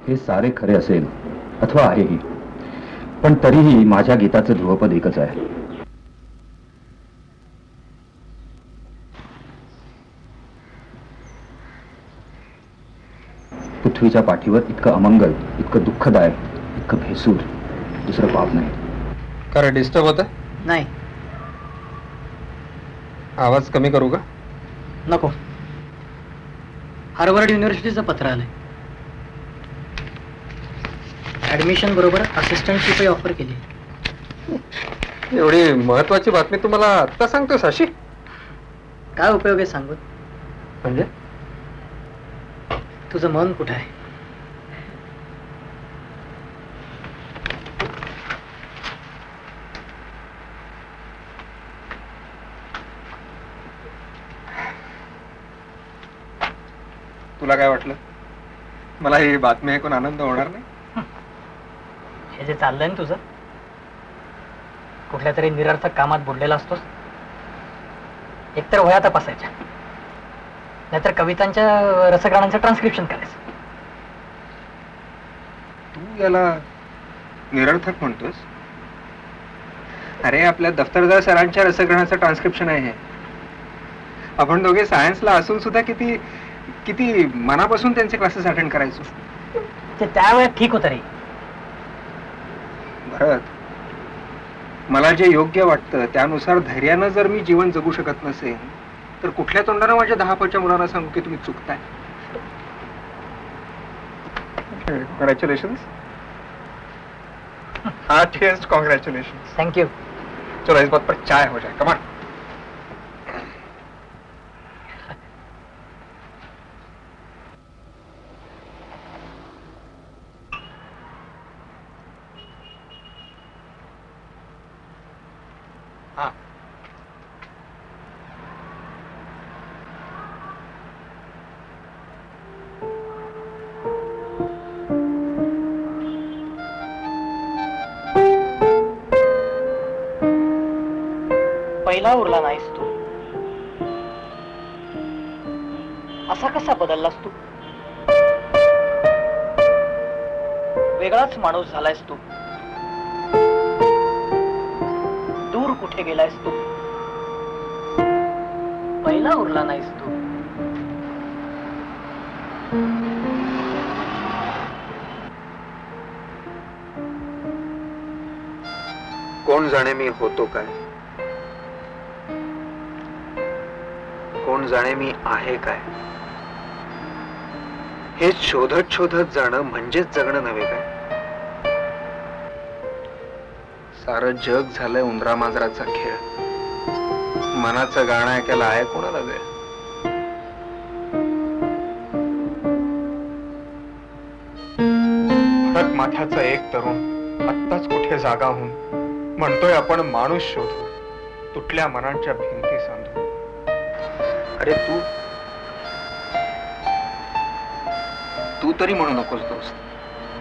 हे सारे खरे असेल अथवा आहेही, पण तरीही माझ्या गीताचं ध्रुवपद एकच आहे. पृथ्वीच्या पाठीवर इतकं अमंगल, इतकं दुःखदायक, इतकं भेसूर दुसरं पाप नाही. खरं डिस्टर्ब होतं? नाही. आवाज कमी करू का? नको. हार्वर्ड युनिव्हर्सिटीचं पत्र आलंय. ऍडमिशन बरोबर असिस्टंटशिपही ऑफर केली. एवढी महत्वाची बातमी तुम्हाला आत्ता सांगतो साशी? काय उपयोग आहे सांगून? म्हणजे तुझं मन कुठं आहे? तुला काय वाटलं? मला ही बातमी ऐकून आनंद होणार नाही? हे जे चाललंय ना तुझं, कुठल्या तरी निरर्थक कामात बुडलेला असतोस. एकतर वह्या तपासायच्या, नाहीतर कवितांच्या रसग्रहणांचं ट्रान्स्क्रिप्शन करायचं. तू याला निरर्थक म्हणतोस? अरे आपल्या दफ्तरदार सरांच्या रसग्रहणाचं ट्रान्स्क्रिप्शन आहे हे. आपण दोघे सायन्सला असून सुद्धा किती किती मनापासून त्यांचे क्लासेस अटेंड करायचो. ते त्यावेळेत ठीक होतं रे. भरत, मला जे योग्य वाटतं त्यानुसार धैर्यानं जर मी जीवन जगू शकत नसेल तर कुठल्या तोंडानं माझ्या 10 मुलांना सांगू की तुम्ही चुकताय? Congratulations. Heartiest congratulations. Thank you. चलो इस बात पर चाय हो जाए. Come on. हाँ. पहिला उरला नाहीस तू. असा कसा बदललास तू? वेगळाच माणूस झालायस तू. दूर कुठे गेलायस तू? पहिला उरला नाहीस तू. कोण जाणे मी होतो काय? कोण जाणे मी आहे काय? हे शोधत शोधत जाणं म्हणजेच जगणं नव्हे काय? सारं जग झालंय उंदरा मांजराचा खेळ. मनाचं गाणं ऐकायला आहे कोणाला वेळ? भरत माथ्याचा एक तरुण आत्ताच कुठे जागा होऊन म्हणतोय आपण माणूस शोधू, तुटल्या मनांच्या भिंती सांधू. अरे तू तरी म्हणू नकोस दोस्त,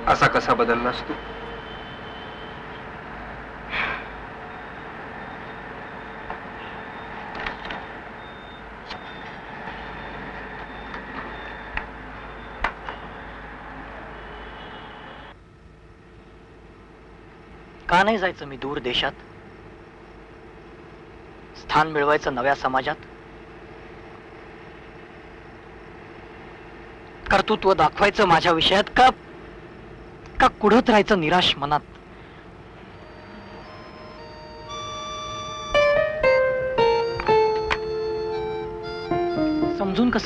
असा कसा बदललास तू? का नाही जायचं मी दूर देशात? स्थान मिळवायचं नव्या समाजात. कर्तृत्व दाखवायचं माझ्या विषयात, का कुढत राहायचं निराश मनात? समजून कसं